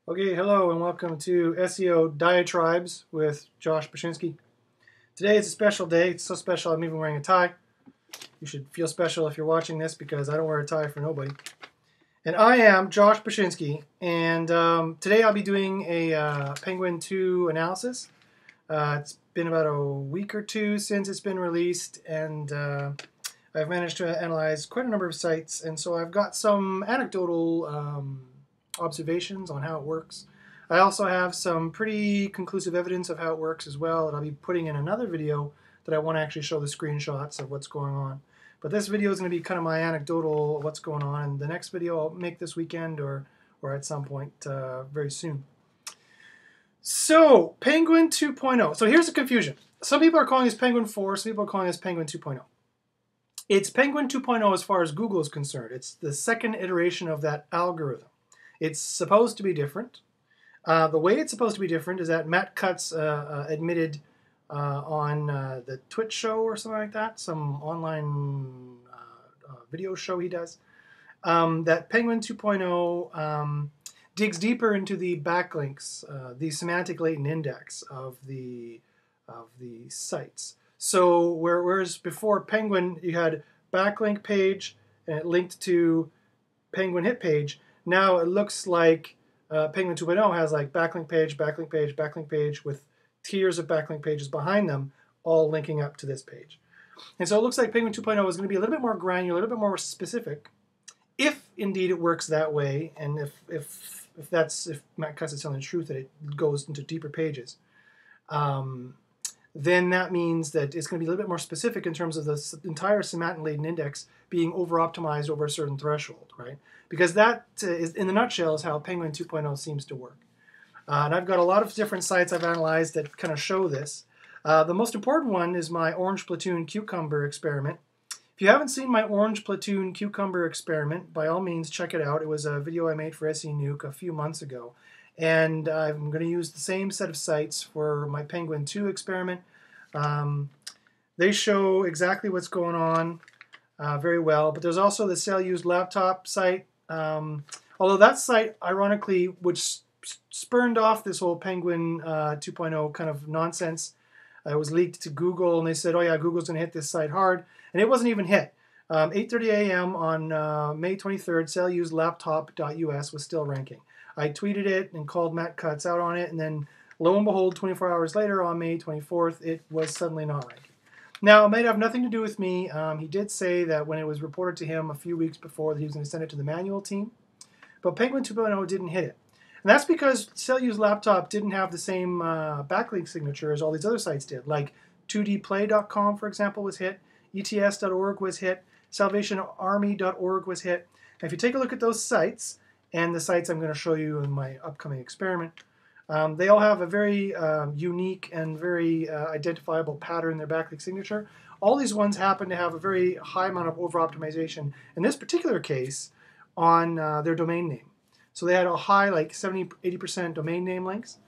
Okay, hello and welcome to SEO Diatribes with Josh Bachynski. Today is a special day. It's so special I'm even wearing a tie. You should feel special if you're watching this because I don't wear a tie for nobody. And I am Josh Bachynski, and today I'll be doing a Penguin 2 analysis. It's been about a week or two since it's been released, and I've managed to analyze quite a number of sites, and so I've got some anecdotal observations on how it works. I also have some pretty conclusive evidence of how it works as well that I'll be putting in another video that I want to actually show the screenshots of what's going on. But this video is going to be kind of my anecdotal of what's going on, and the next video I'll make this weekend or at some point very soon. So, Penguin 2.0. So here's the confusion. Some people are calling this Penguin 4, some people are calling this Penguin 2.0. It's Penguin 2.0 as far as Google is concerned. It's the second iteration of that algorithm. It's supposed to be different. The way it's supposed to be different is that Matt Cutts admitted on the Twitch show or something like that, some online video show he does, that Penguin 2.0 digs deeper into the backlinks, the semantic latent index of the sites. So whereas before Penguin you had backlink page and it linked to Penguin hit page, now it looks like Penguin 2.0 has like backlink page, backlink page, backlink page with tiers of backlink pages behind them, all linking up to this page. And so it looks like Penguin 2.0 is going to be a little bit more granular, a little bit more specific, if indeed it works that way, and if Matt Cutts is telling the truth that it goes into deeper pages. Then that means that it's going to be a little bit more specific in terms of the entire semantic latent index being over-optimized over a certain threshold, right? Because that, is, in the nutshell, is how Penguin 2.0 seems to work. And I've got a lot of different sites I've analyzed that kind of show this. The most important one is my Orange Platoon Cucumber experiment. If you haven't seen my Orange Platoon Cucumber experiment, by all means, check it out. It was a video I made for SE Nuke a few months ago. And I'm going to use the same set of sites for my Penguin 2 experiment. They show exactly what's going on very well. But there's also the Sell Used Laptop site. Although that site, ironically, which spurned off this whole Penguin 2.0 kind of nonsense. It was leaked to Google, and they said, oh yeah, Google's going to hit this site hard. And it wasn't even hit. 8:30 a.m. on May 23rd, sellusedlaptop.us was still ranking. I tweeted it and called Matt Cutts out on it, and then lo and behold, 24 hours later, on May 24th, it was suddenly not ranking. Now, it might have nothing to do with me. He did say that when it was reported to him a few weeks before that he was going to send it to the manual team, but Penguin 2.0 didn't hit it. And that's because Sell Used Laptop didn't have the same backlink signature as all these other sites did. Like 2dplay.com, for example, was hit. ets.org was hit. salvationarmy.org was hit. And if you take a look at those sites, and the sites I'm going to show you in my upcoming experiment, they all have a very unique and very identifiable pattern in their backlink signature. All these ones happen to have a very high amount of over-optimization, in this particular case, on their domain name. So they had a high, like 70-80% domain name links.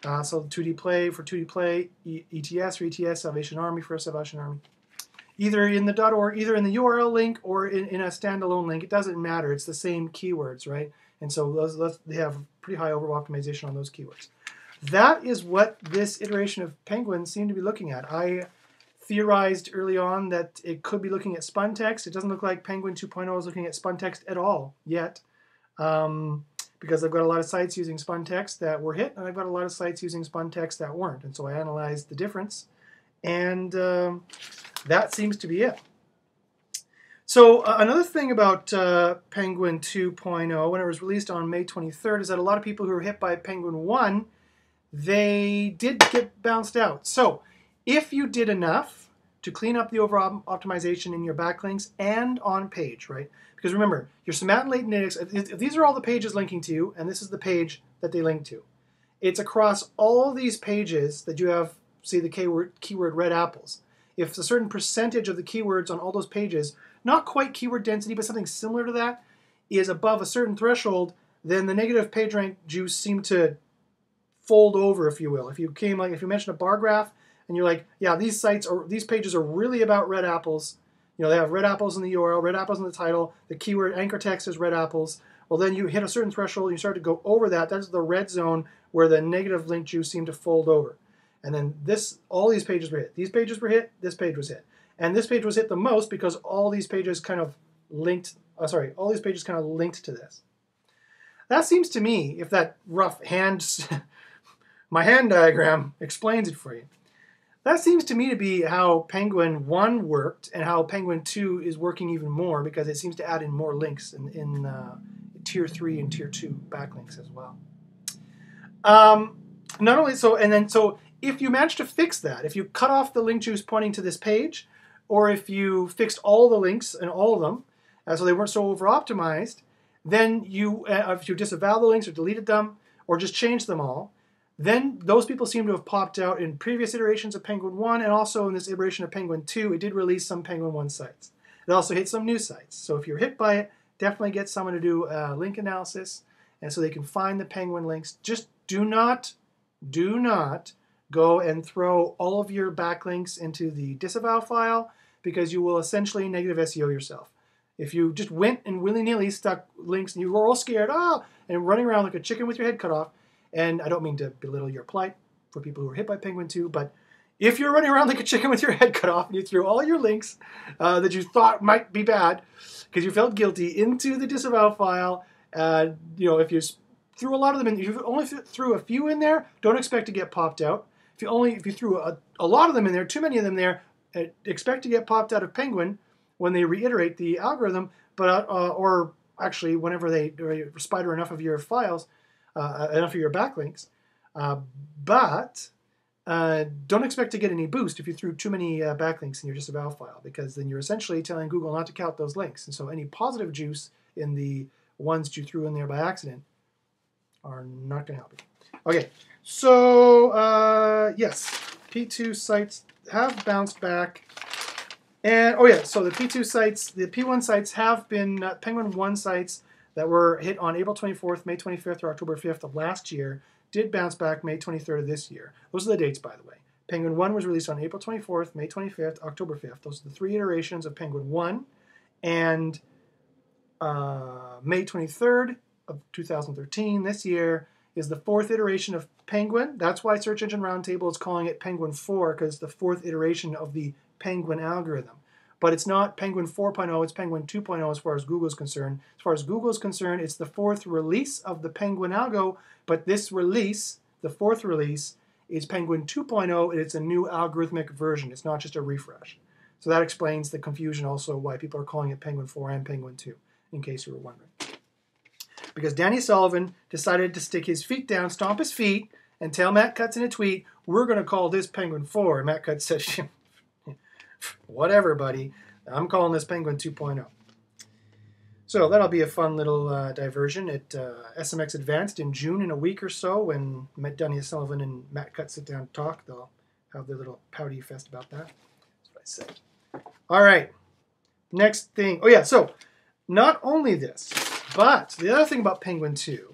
So 2dplay for 2dplay, ETS for ETS, Salvation Army for Salvation Army. Either in the .org, either in the URL link or in a standalone link, it doesn't matter. It's the same keywords, right? And so they have pretty high over-optimization on those keywords. That is what this iteration of Penguin seemed to be looking at. I theorized early on that it could be looking at spun text. It doesn't look like Penguin 2.0 is looking at spun text at all yet, because I've got a lot of sites using spun text that were hit, and I've got a lot of sites using spun text that weren't. And so I analyzed the difference, and that seems to be it. So another thing about Penguin 2.0, when it was released on May 23rd, is that a lot of people who were hit by Penguin 1, they did get bounced out. So if you did enough to clean up the over-optimization in your backlinks and on page, right? Because remember, your semantic latent index, if these are all the pages linking to you, and this is the page that they link to, it's across all these pages that you have, see the keyword red apples. If a certain percentage of the keywords on all those pages, not quite keyword density, but something similar to that, is above a certain threshold, then the negative PageRank juice seemed to fold over, if you will. If you mentioned a bar graph, and you're like, yeah, these pages are really about red apples. You know, they have red apples in the URL, red apples in the title. The keyword anchor text is red apples. Well, then you hit a certain threshold, you start to go over that. That's the red zone where the negative link juice seemed to fold over. And then all these pages were hit. These pages were hit, this page was hit. And this page was hit the most because all these pages kind of linked, all these pages kind of linked to this. That seems to me, if that rough hand, my hand diagram explains it for you, that seems to me to be how Penguin 1 worked and how Penguin 2 is working even more, because it seems to add in more links in Tier 3 and Tier 2 backlinks as well. Not only so, so if you manage to fix that, if you cut off the link juice pointing to this page, or if you fixed all the links and all of them, so they weren't so over-optimized, then if you disavow the links or deleted them, or just changed them all, then those people seem to have popped out in previous iterations of Penguin 1, and also in this iteration of Penguin 2, it did release some Penguin 1 sites. It also hit some new sites. So if you're hit by it, definitely get someone to do link analysis, and so they can find the Penguin links. Just do not go and throw all of your backlinks into the disavow file, because you will essentially negative SEO yourself. If you just went and willy-nilly stuck links and you were all scared, and running around like a chicken with your head cut off, and I don't mean to belittle your plight for people who are hit by Penguin 2, but if you're running around like a chicken with your head cut off and you threw all your links that you thought might be bad because you felt guilty into the disavow file, if you threw a lot of them in, if you only threw a few in there, don't expect to get popped out. If you threw a lot of them in there, too many of them there, expect to get popped out of Penguin when they reiterate the algorithm, but or actually whenever they spider enough of your files, enough of your backlinks. But don't expect to get any boost if you threw too many backlinks in your disavow file, because then you're essentially telling Google not to count those links. And so any positive juice in the ones that you threw in there by accident are not going to help you. Okay, so yes, P2 sites have bounced back. And so the P2 sites, the P1 sites have been Penguin 1 sites that were hit on April 24th, May 25th, or October 5th of last year did bounce back May 23rd of this year. Those are the dates, by the way. Penguin 1 was released on April 24th, May 25th, October 5th. Those are the 3 iterations of Penguin 1. And May 23rd of 2013, this year, is the 4th iteration of Penguin. That's why Search Engine Roundtable is calling it Penguin 4, because it's the 4th iteration of the Penguin algorithm. But it's not Penguin 4.0, it's Penguin 2.0 as far as Google is concerned. As far as Google is concerned, it's the 4th release of the Penguin algo, but this release, the 4th release, is Penguin 2.0, and it's a new algorithmic version. It's not just a refresh. So that explains the confusion also, why people are calling it Penguin 4 and Penguin 2, in case you were wondering. Because Danny Sullivan decided to stick his feet down, stomp his feet, and tell Matt Cutts in a tweet, we're going to call this Penguin 4. And Matt Cutts said, whatever, buddy. I'm calling this Penguin 2.0. So that'll be a fun little diversion at SMX Advanced in June, in a week or so, when Danny Sullivan and Matt Cutts sit down and talk. They'll have their little pouty fest about that. That's what I said. All right. Next thing. So not only this, but the other thing about Penguin 2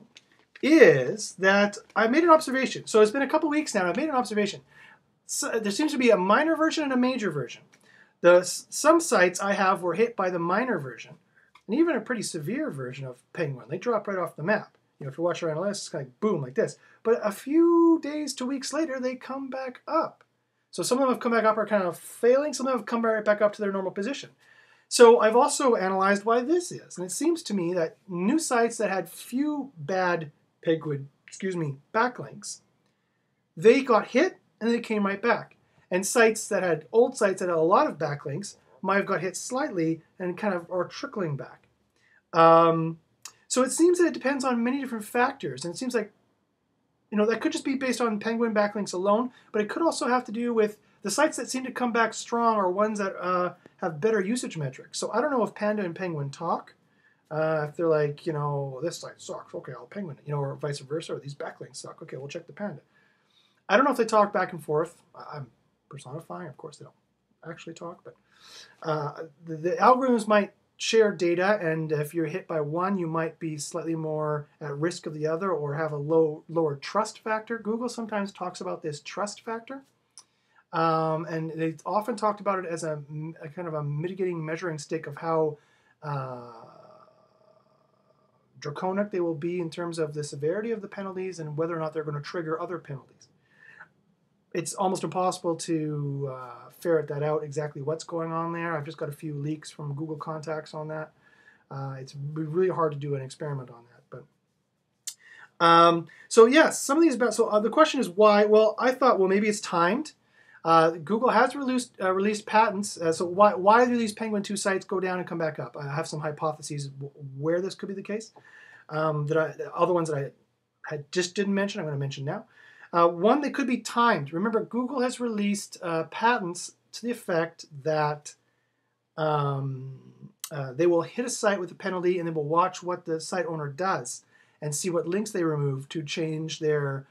is that I made an observation. So it's been a couple weeks now, and I've made an observation. So there seems to be a minor version and a major version. Some sites I have were hit by the minor version, and even a pretty severe version of Penguin. They drop right off the map. If you watch our analytics, it's kind of boom, like this. But a few days to weeks later, they come back up. So some of them have come back up, are kind of failing. Some of them have come right back up to their normal position. So I've also analyzed why this is. And it seems to me that new sites that had few bad Penguin, backlinks, they got hit and they came right back. And old sites that had a lot of backlinks might have got hit slightly and kind of are trickling back. So it seems that it depends on many different factors. And it seems like, that could just be based on Penguin backlinks alone, but it could also have to do with the sites that seem to come back strong are ones that have better usage metrics. So I don't know if Panda and Penguin talk. If they're like, this site sucks, okay, I'll Penguin it, or vice versa, or these backlinks suck, okay, we'll check the Panda. I don't know if they talk back and forth. I'm personifying, of course they don't actually talk, but the algorithms might share data, and if you're hit by one, you might be slightly more at risk of the other, or have a lower trust factor. Google sometimes talks about this trust factor. And they often talked about it as a kind of a mitigating measuring stick of how draconic they will be in terms of the severity of the penalties and whether or not they're going to trigger other penalties. It's almost impossible to ferret that out exactly what's going on there. I've just got a few leaks from Google contacts on that. It's really hard to do an experiment on that. But so yes, some of these. So the question is why? Well, I thought, well, maybe it's timed. Google has released patents. So why do these Penguin 2 sites go down and come back up? I have some hypotheses where this could be the case. Other ones that I just didn't mention, I'm going to mention now. One, they could be timed. Remember, Google has released patents to the effect that they will hit a site with a penalty and they will watch what the site owner does and see what links they remove to change their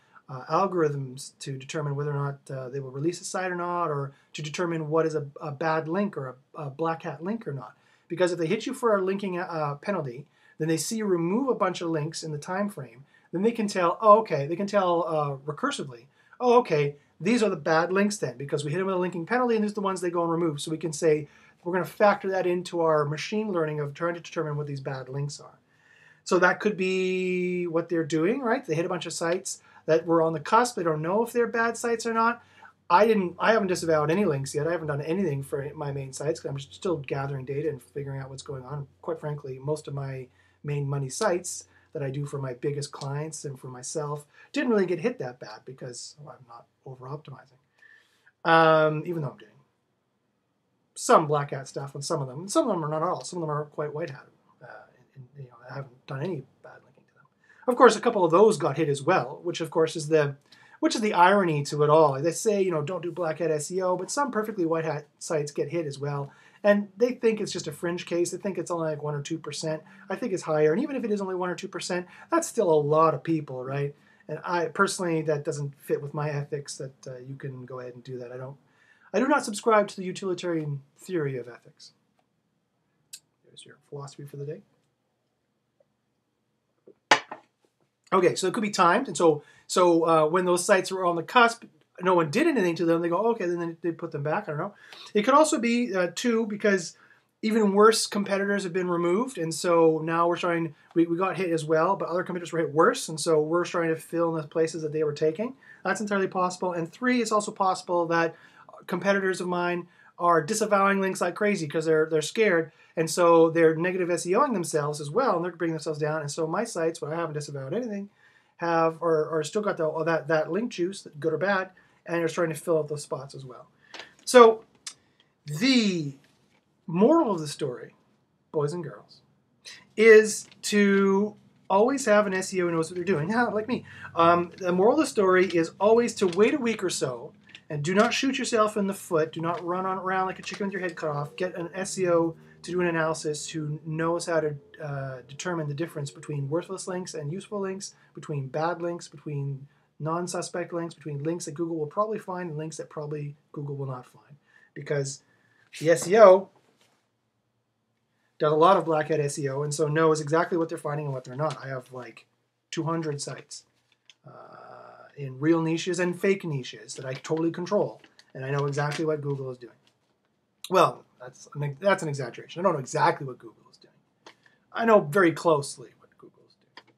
algorithms to determine whether or not they will release a site or not, or to determine what is a bad link or a black hat link or not. Because if they hit you for a linking penalty, then they see you remove a bunch of links in the time frame, then they can tell, oh, okay, they can tell recursively, oh, okay, these are the bad links then, because we hit them with a linking penalty and these are the ones they go and remove. So we can say, we're going to factor that into our machine learning of trying to determine what these bad links are. So that could be what they're doing, right? They hit a bunch of sites that were on the cusp. They don't know if they're bad sites or not. I haven't disavowed any links yet. I haven't done anything for my main sites because I'm still gathering data and figuring out what's going on. Quite frankly, most of my main money sites that I do for my biggest clients and for myself didn't really get hit that bad because I'm not over-optimizing. Even though I'm doing some black hat stuff on some of them. And some of them are not at all. Some of them are quite white hat. I haven't done any bad linking to them. Of course, a couple of those got hit as well, which of course is the irony to it all. They say, don't do black hat SEO, but some perfectly white hat sites get hit as well. And they think it's just a fringe case. They think it's only like 1 or 2%. I think it's higher. And even if it is only 1 or 2%, that's still a lot of people, right? And I personally, that doesn't fit with my ethics that you can go ahead and do that. I do not subscribe to the utilitarian theory of ethics. There's your philosophy for the day. Okay, so it could be timed. And so when those sites were on the cusp, no one did anything to them. They go, okay, then they put them back. I don't know. It could also be, too, because even worse competitors have been removed. And so now we got hit as well, but other competitors were hit worse. And so we're trying to fill in the places that they were taking. That's entirely possible. And 3, it's also possible that competitors of mine are disavowing links like crazy because they're scared. And so they're negative SEOing themselves as well, and they're bringing themselves down. And so my sites, where I haven't disavowed anything, have or still got that link juice, good or bad, and they're trying to fill out those spots as well. So the moral of the story, boys and girls, is to always have an SEO who knows what they're doing. Yeah, like me. The moral of the story is always to wait a week or so, and do not shoot yourself in the foot. Do not run around like a chicken with your head cut off. Get an SEO to do an analysis who knows how to determine the difference between worthless links and useful links, between bad links, between non-suspect links, between links that Google will probably find and links that probably Google will not find. Because the SEO does a lot of black hat SEO and so knows exactly what they're finding and what they're not. I have like 200 sites in real niches and fake niches that I totally control, and I know exactly what Google is doing. Well, that's an exaggeration. I don't know exactly what Google is doing. I know very closely what Google is doing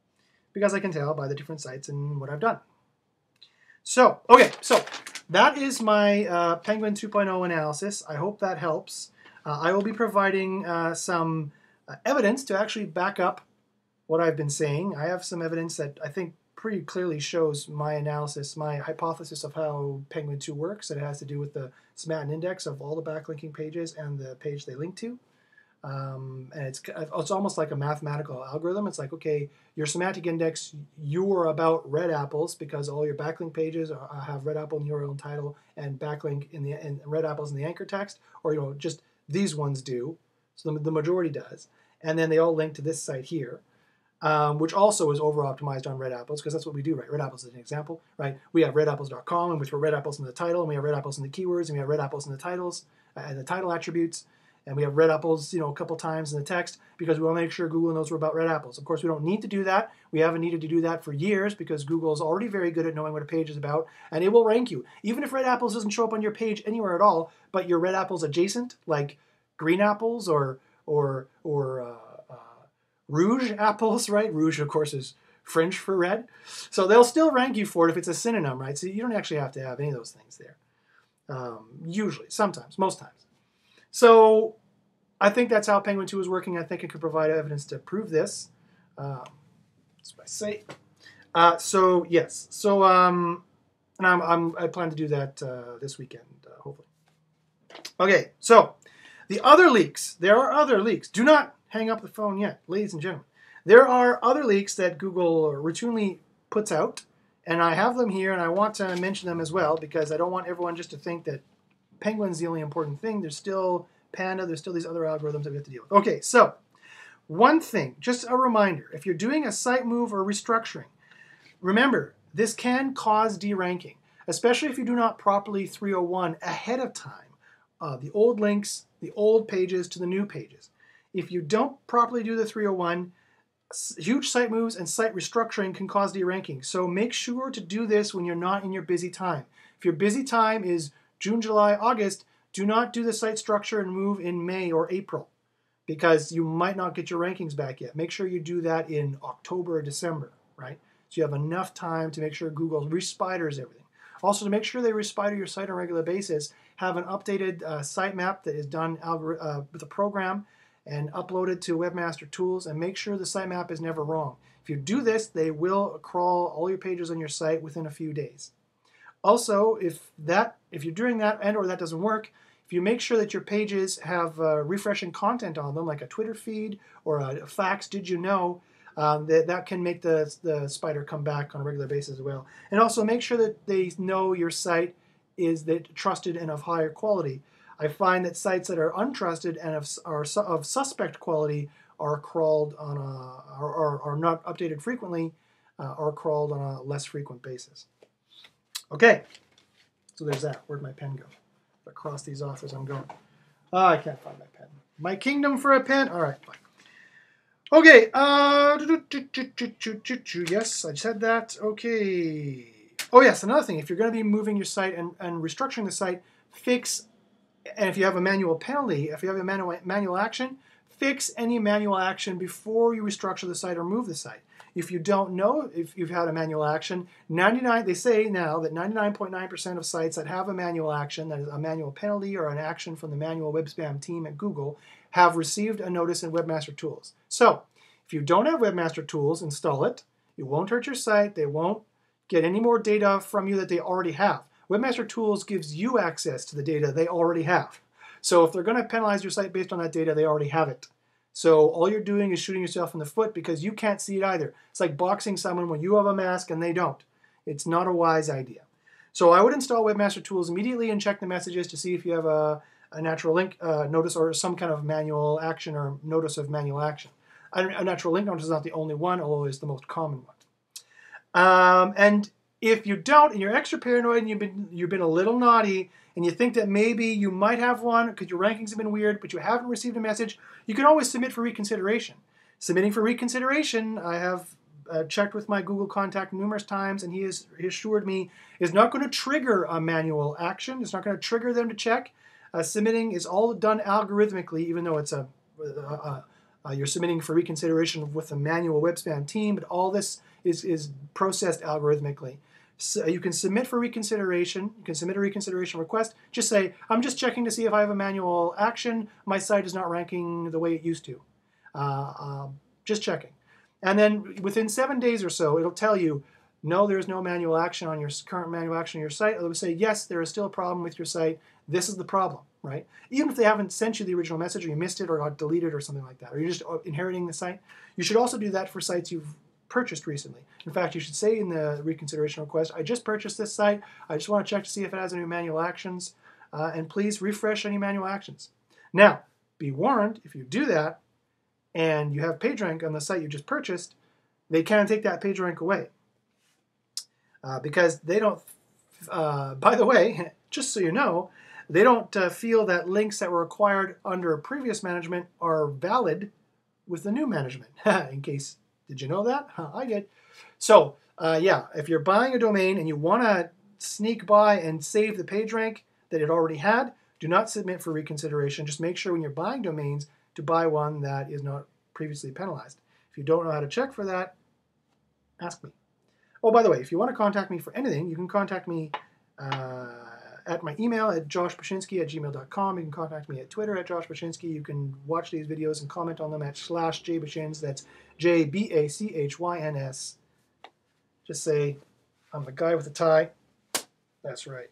because I can tell by the different sites and what I've done. So, okay, so that is my Penguin 2.0 analysis. I hope that helps. I will be providing some evidence to actually back up what I've been saying. I have some evidence that I think pretty clearly shows my analysis, my hypothesis of how Penguin 2 works. It has to do with the semantic index of all the backlinking pages and the page they link to. And it's almost like a mathematical algorithm. It's like, okay, your semantic index, you are about red apples because all your backlink pages have red apple in the URL and title and backlink in red apples in the anchor text, or just these ones do. So the majority does. And then they all link to this site here. Which also is over-optimized on red apples, because that's what we do, right? Red apples is an example, right? We have redapples.com, in which we're red apples in the title, and we have red apples in the keywords, and we have red apples in the titles, and the title attributes, and we have red apples, a couple times in the text, because we want to make sure Google knows we're about red apples. Of course, we don't need to do that. We haven't needed to do that for years, because Google is already very good at knowing what a page is about, and it will rank you. Even if red apples doesn't show up on your page anywhere at all, but your red apples adjacent, like green apples or rouge apples, right? Rouge, of course, is French for red. So they'll still rank you for it if it's a synonym, right? So you don't actually have to have any of those things there. Usually, sometimes, most times. So I think that's how Penguin 2 is working. I think it could provide evidence to prove this. That's what I say. So yes. So and I plan to do that this weekend, hopefully. Okay. So the other leaks. There are other leaks. Do not hang up the phone yet, ladies and gentlemen. There are other leaks that Google routinely puts out, and I have them here, and I want to mention them as well because I don't want everyone just to think that Penguin's the only important thing. There's still Panda. There's still these other algorithms that we have to deal with. Okay, so one thing, just a reminder, if you're doing a site move or restructuring, remember, this can cause deranking, especially if you do not properly 301 ahead of time the old links, the old pages to the new pages. If you don't properly do the 301, huge site moves and site restructuring can cause deranking. So make sure to do this when you're not in your busy time. If your busy time is June, July, August, do not do the site structure and move in May or April because you might not get your rankings back yet. Make sure you do that in October or December, right? So you have enough time to make sure Google respiders everything. Also, to make sure they respider your site on a regular basis, have an updated sitemap that is done with a program and uploaded to Webmaster Tools, and make sure the sitemap is never wrong. If you do this, they will crawl all your pages on your site within a few days. Also, if you're doing that and or that doesn't work, if you make sure that your pages have refreshing content on them, like a Twitter feed or a fax, did you know, that can make the spider come back on a regular basis as well. And also make sure that they know your site is trusted and of higher quality. I find that sites that are untrusted and are of suspect quality are crawled on are not updated frequently, are crawled on a less frequent basis. Okay, so there's that. Where'd my pen go? I cross these off as I'm going. Oh, I can't find my pen. My kingdom for a pen? All right, fine. Okay, yes, I said that. Okay. Oh, yes, another thing. If you're going to be moving your site and restructuring the site, and if you have a manual penalty, if you have a manual action, fix any manual action before you restructure the site or move the site. If you don't know if you've had a manual action, they say now that 99.9% of sites that have a manual action, that is a manual penalty or an action from the manual web spam team at Google, have received a notice in Webmaster Tools. So if you don't have Webmaster Tools, install it. It won't hurt your site. They won't get any more data from you that they already have. Webmaster Tools gives you access to the data they already have. So if they're going to penalize your site based on that data, they already have it. So all you're doing is shooting yourself in the foot because you can't see it either. It's like boxing someone when you have a mask and they don't. It's not a wise idea. So I would install Webmaster Tools immediately and check the messages to see if you have a natural link notice or some kind of manual action or notice of manual action. A natural link notice is not the only one, although it's the most common one. And if you don't, and you're extra paranoid and you've been a little naughty, and you think that maybe you might have one because your rankings have been weird, but you haven't received a message, you can always submit for reconsideration. Submitting for reconsideration, I have checked with my Google contact numerous times, and he assured me is not going to trigger a manual action. It's not going to trigger them to check. Submitting is all done algorithmically, even though it's you're submitting for reconsideration with a manual web spam team, but all this is processed algorithmically. So you can submit for reconsideration. You can submit a reconsideration request. Just say, I'm just checking to see if I have a manual action. My site is not ranking the way it used to. Just checking. And then within 7 days or so, it'll tell you, no, there's no manual action on your current manual action on your site. It'll say, yes, there is still a problem with your site. This is the problem, right? Even if they haven't sent you the original message or you missed it or got deleted or something like that, or you're just inheriting the site. You should also do that for sites you've purchased recently. In fact, you should say in the reconsideration request, I just purchased this site. I just want to check to see if it has any manual actions, and please refresh any manual actions. Now, be warned, if you do that and you have PageRank on the site you just purchased, they can take that PageRank away because they don't, by the way, just so you know, they don't feel that links that were acquired under previous management are valid with the new management. In case, did you know that? I did. So, yeah, if you're buying a domain and you want to sneak by and save the PageRank that it already had, do not submit for reconsideration. Just make sure when you're buying domains to buy one that is not previously penalized. If you don't know how to check for that, ask me. Oh, by the way, if you want to contact me for anything, you can contact me at my email at joshbachynski@gmail.com. You can contact me at Twitter at joshbachynski. You can watch these videos and comment on them at /jbachins. That's JBACHYNS. Just say, I'm the guy with the tie. That's right.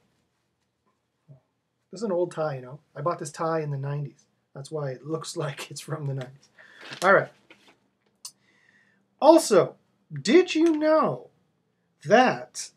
This is an old tie, you know. I bought this tie in the 90s. That's why it looks like it's from the 90s. All right. Also, did you know that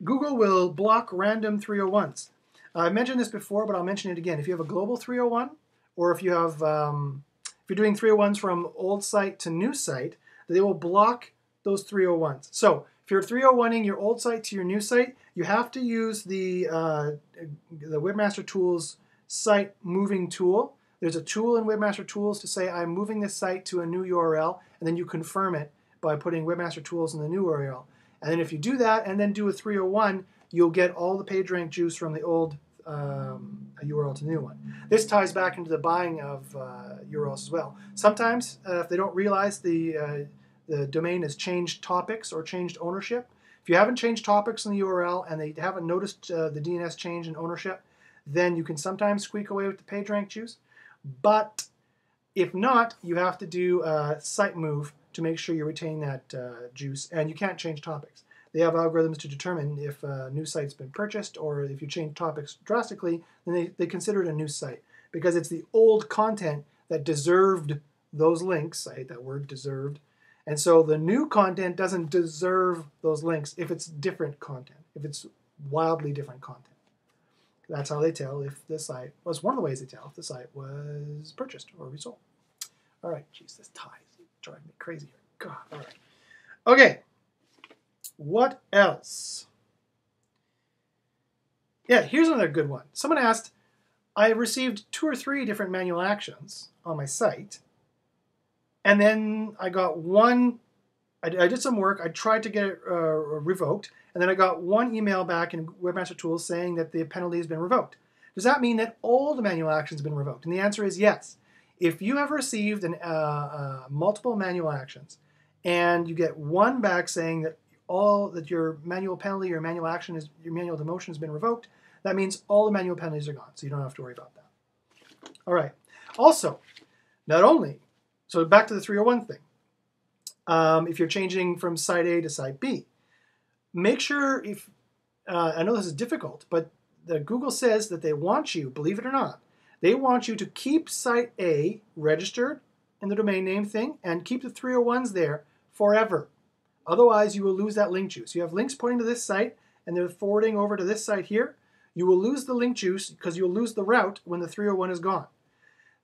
Google will block random 301s? I mentioned this before, but I'll mention it again. If you have a global 301, or if you have, if you're doing 301s from old site to new site, they will block those 301s. So if you're 301ing your old site to your new site, you have to use the Webmaster Tools site moving tool. There's a tool in Webmaster Tools to say, I'm moving this site to a new URL, and then you confirm it by putting Webmaster Tools in the new URL. And then if you do that and then do a 301, you'll get all the PageRank juice from the old URL to the new one. This ties back into the buying of URLs as well. Sometimes, if they don't realize the domain has changed topics or changed ownership, if you haven't changed topics in the URL and they haven't noticed the DNS change in ownership, then you can sometimes squeak away with the PageRank juice. But if not, you have to do a site move to make sure you retain that juice, and you can't change topics. They have algorithms to determine if a new site's been purchased, or if you change topics drastically, then they consider it a new site, because it's the old content that deserved those links. I hate that word, deserved. And so the new content doesn't deserve those links if it's different content, if it's wildly different content. That's how they tell if the site was, one of the ways they tell if the site was purchased or resold. All right, geez, this tie is driving me crazy here. God, all right. Okay, what else? Yeah, here's another good one. Someone asked, I received 2 or 3 different manual actions on my site, and then I got one, I did some work, I tried to get it revoked, and then I got one email back in Webmaster Tools saying that the penalty has been revoked. Does that mean that all the manual actions have been revoked? And the answer is yes. If you have received multiple manual actions and you get one back saying that your manual penalty, your manual action, your manual demotion has been revoked, that means all the manual penalties are gone, so you don't have to worry about that. All right. Also, not only, so back to the 301 thing. If you're changing from site A to site B, make sure if, I know this is difficult, but Google says that they want you, believe it or not, they want you to keep site A registered in the domain name thing and keep the 301s there forever. Otherwise, you will lose that link juice. You have links pointing to this site and they're forwarding over to this site here. You will lose the link juice because you'll lose the route when the 301 is gone.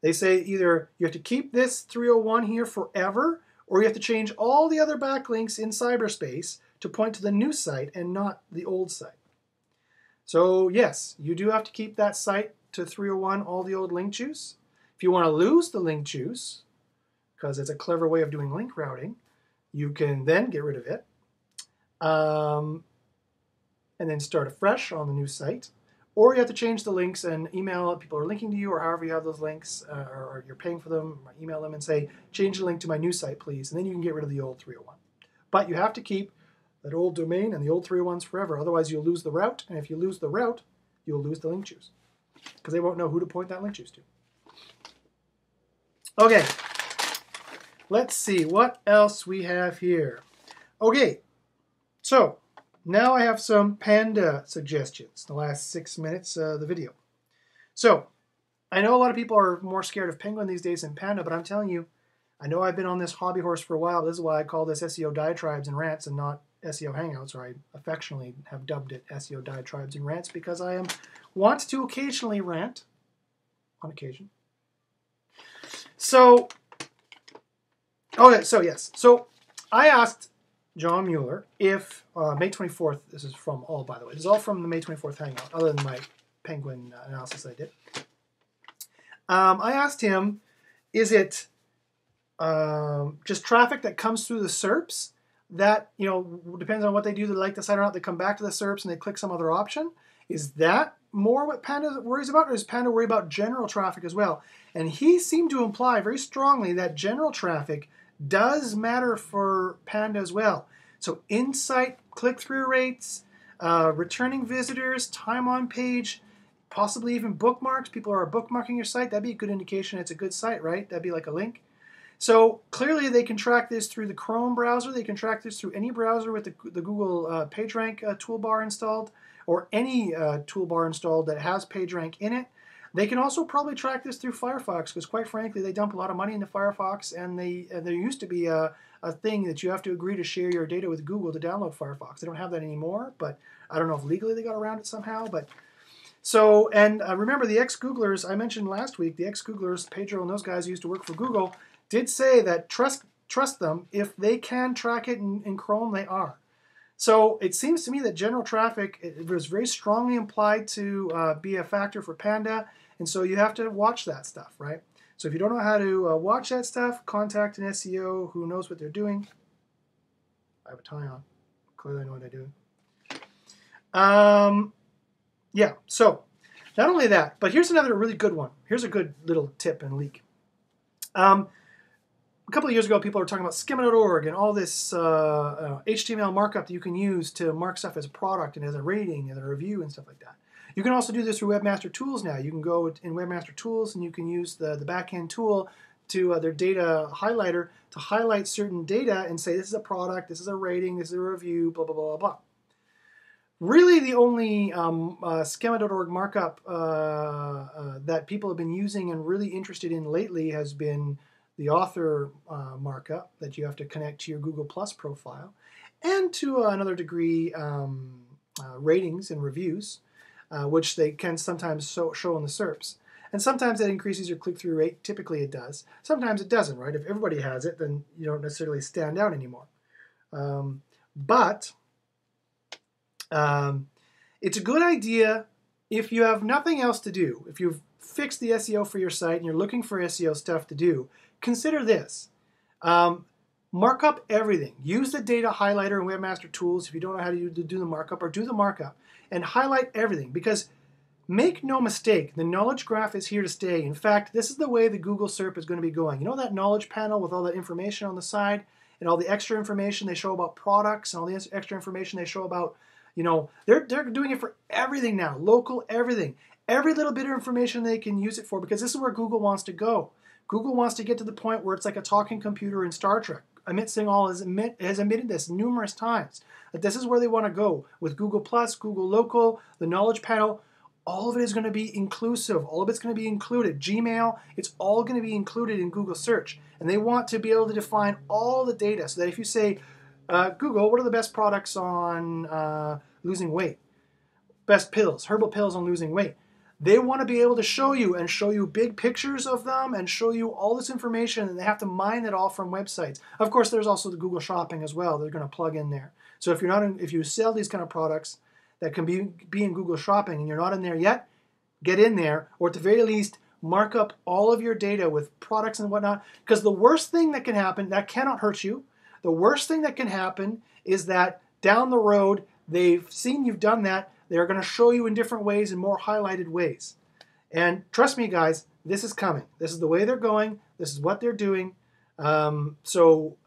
They say either you have to keep this 301 here forever, or you have to change all the other backlinks in cyberspace to point to the new site and not the old site. So yes, you do have to keep that site to 301, all the old link juice. If you want to lose the link juice, because it's a clever way of doing link routing, you can then get rid of it and then start afresh on the new site. Or you have to change the links and email people are linking to you, or however you have those links, or you're paying for them, or email them and say, change the link to my new site, please. And then you can get rid of the old 301. But you have to keep that old domain and the old 301s forever. Otherwise, you'll lose the route. And if you lose the route, you'll lose the link juice, because they won't know who to point that link juice to. Okay, let's see what else we have here. Okay, so now I have some Panda suggestions, the last 6 minutes of the video. So, I know a lot of people are more scared of Penguin these days than Panda, but I'm telling you, I know I've been on this hobby horse for a while. This is why I call this SEO Diatribes and Rants and not SEO Hangouts, or I affectionately have dubbed it SEO Diatribes and Rants, because I want to occasionally rant, on occasion. So, okay, so yes. So, I asked John Mueller if, May 24th, this is from all, by the way, this is all from the May 24th Hangout, other than my Penguin analysis I did. I asked him, is it just traffic that comes through the SERPs that, you know, depends on what they do, they like the site or not, they come back to the SERPs and they click some other option? Is that more what Panda worries about, or does Panda worry about general traffic as well? And he seemed to imply very strongly that general traffic does matter for Panda as well. So insight, click-through rates, returning visitors, time on page, possibly even bookmarks. People are bookmarking your site. That'd be a good indication it's a good site, right? That'd be like a link. So clearly they can track this through the Chrome browser. They can track this through any browser with the Google PageRank toolbar installed, or any toolbar installed that has PageRank in it. They can also probably track this through Firefox, because quite frankly, they dump a lot of money into Firefox, and there used to be a thing that you have to agree to share your data with Google to download Firefox. They don't have that anymore, but I don't know if legally they got around it somehow. But so, and remember the ex-Googlers I mentioned last week, the ex-Googlers, Pedro and those guys who used to work for Google, did say that trust them. If they can track it in Chrome, they are. So it seems to me that general traffic, it was very strongly implied to be a factor for Panda, and so you have to watch that stuff, right? So if you don't know how to watch that stuff, contact an SEO who knows what they're doing. I have a tie on. Clearly I know what they're doing. Yeah, so not only that, but here's another really good one. Here's a good little tip and leak. A couple of years ago, people were talking about schema.org and all this HTML markup that you can use to mark stuff as a product and as a rating and a review and stuff like that. You can also do this through Webmaster Tools now. You can go in Webmaster Tools and you can use the backend tool to their data highlighter to highlight certain data and say this is a product, this is a rating, this is a review, blah, blah, blah, blah, blah. Really, the only schema.org markup that people have been using and really interested in lately has been the author markup that you have to connect to your Google Plus profile, and to another degree ratings and reviews, which they can sometimes show in the SERPs. And sometimes that increases your click-through rate. Typically it does. Sometimes it doesn't, right? If everybody has it, then you don't necessarily stand out anymore. But it's a good idea if you have nothing else to do. If you've fixed the SEO for your site and you're looking for SEO stuff to do, consider this. Mark up everything. Use the data highlighter in Webmaster Tools if you don't know how to do the markup, or do the markup and highlight everything, because make no mistake, the knowledge graph is here to stay. In fact, this is the way the Google SERP is going to be going. You know that knowledge panel with all that information on the side and all the extra information they show about products and all the extra information they show about, you know, they're doing it for everything now, local everything. Every little bit of information they can use it for, because this is where Google wants to go. Google wants to get to the point where it's like a talking computer in Star Trek. Amit Singhal has admitted this numerous times, that this is where they want to go with Google Plus, Google Local, the Knowledge Panel. All of it is going to be inclusive. All of it's going to be included. Gmail, it's all going to be included in Google Search. And they want to be able to define all the data so that if you say, Google, what are the best products on losing weight? Best pills, herbal pills on losing weight. They want to be able to show you big pictures of them and show you all this information, and they have to mine it all from websites. Of course, there's also the Google Shopping as well. They're going to plug in there. So if you sell these kind of products that can be in Google Shopping and you're not in there yet, get in there, or at the very least, mark up all of your data with products and whatnot. Because the worst thing that can happen, that cannot hurt you, the worst thing that can happen is that down the road, they've seen you've done that, they're going to show you in different ways, in more highlighted ways. And trust me, guys, this is coming. This is the way they're going. This is what they're doing. So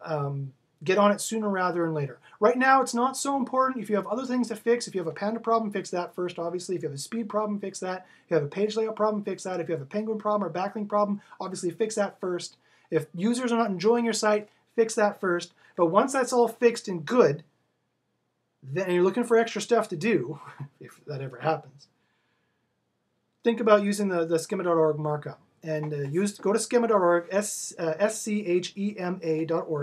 get on it sooner rather than later. Right now, it's not so important. If you have other things to fix, if you have a Panda problem, fix that first, obviously. If you have a speed problem, fix that. If you have a page layout problem, fix that. If you have a Penguin problem or backlink problem, obviously fix that first. If users are not enjoying your site, fix that first. But once that's all fixed and good, then you're looking for extra stuff to do, if that ever happens, think about using the schema.org markup. And go to schema.org, schema.org,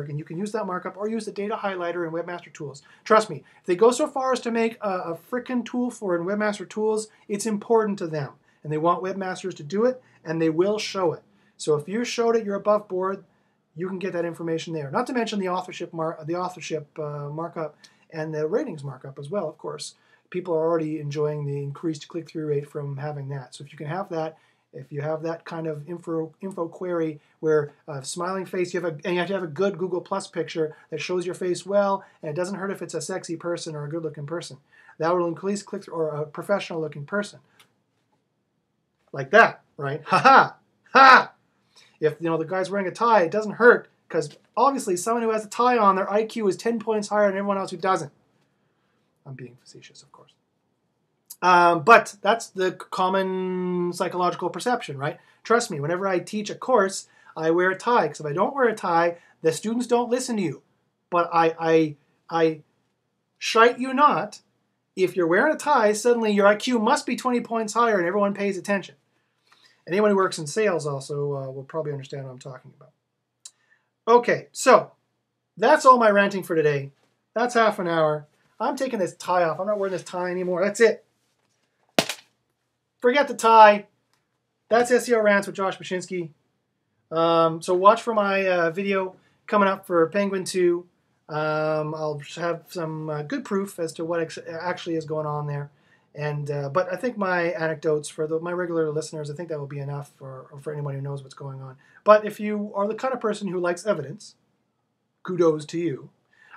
and you can use that markup, or use the data highlighter in Webmaster Tools. Trust me, if they go so far as to make a frickin' tool for in Webmaster Tools, it's important to them. And they want webmasters to do it, and they will show it. So if you showed it, you're above board, you can get that information there. Not to mention the authorship markup and the ratings markup as well, of course. People are already enjoying the increased click-through rate from having that. So if you can have that, if you have that kind of info query where smiling face, and you have to have a good Google Plus picture that shows your face well, and it doesn't hurt if it's a sexy person or a good-looking person. That will increase click-through, or a professional-looking person. like that, right? Ha ha, ha! If the guy's wearing a tie, it doesn't hurt because obviously someone who has a tie on, their IQ is 10 points higher than everyone else who doesn't. I'm being facetious, of course. But that's the common psychological perception, right? Trust me, whenever I teach a course, I wear a tie because if I don't wear a tie, the students don't listen to you. But I shite you not. If you're wearing a tie, suddenly your IQ must be 20 points higher and everyone pays attention. Anyone who works in sales also will probably understand what I'm talking about. Okay, so that's all my ranting for today. That's half an hour. I'm taking this tie off. I'm not wearing this tie anymore. That's it. Forget the tie. That's SEO Rants with Josh Bachynski. So watch for my video coming up for Penguin 2. I'll have some good proof as to what actually is going on there. And but I think my anecdotes for my regular listeners, I think that will be enough for anyone who knows what's going on. But if you are the kind of person who likes evidence, kudos to you.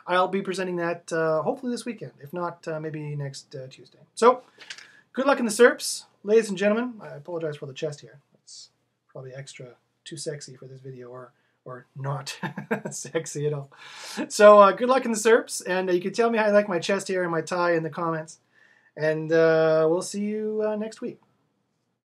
I'll be presenting that hopefully this weekend. If not, maybe next Tuesday. So good luck in the SERPs. Ladies and gentlemen, I apologize for the chest here. It's probably extra too sexy for this video, or not sexy at all. So good luck in the SERPs, and you can tell me how you like my chest hair and my tie in the comments. And we'll see you next week.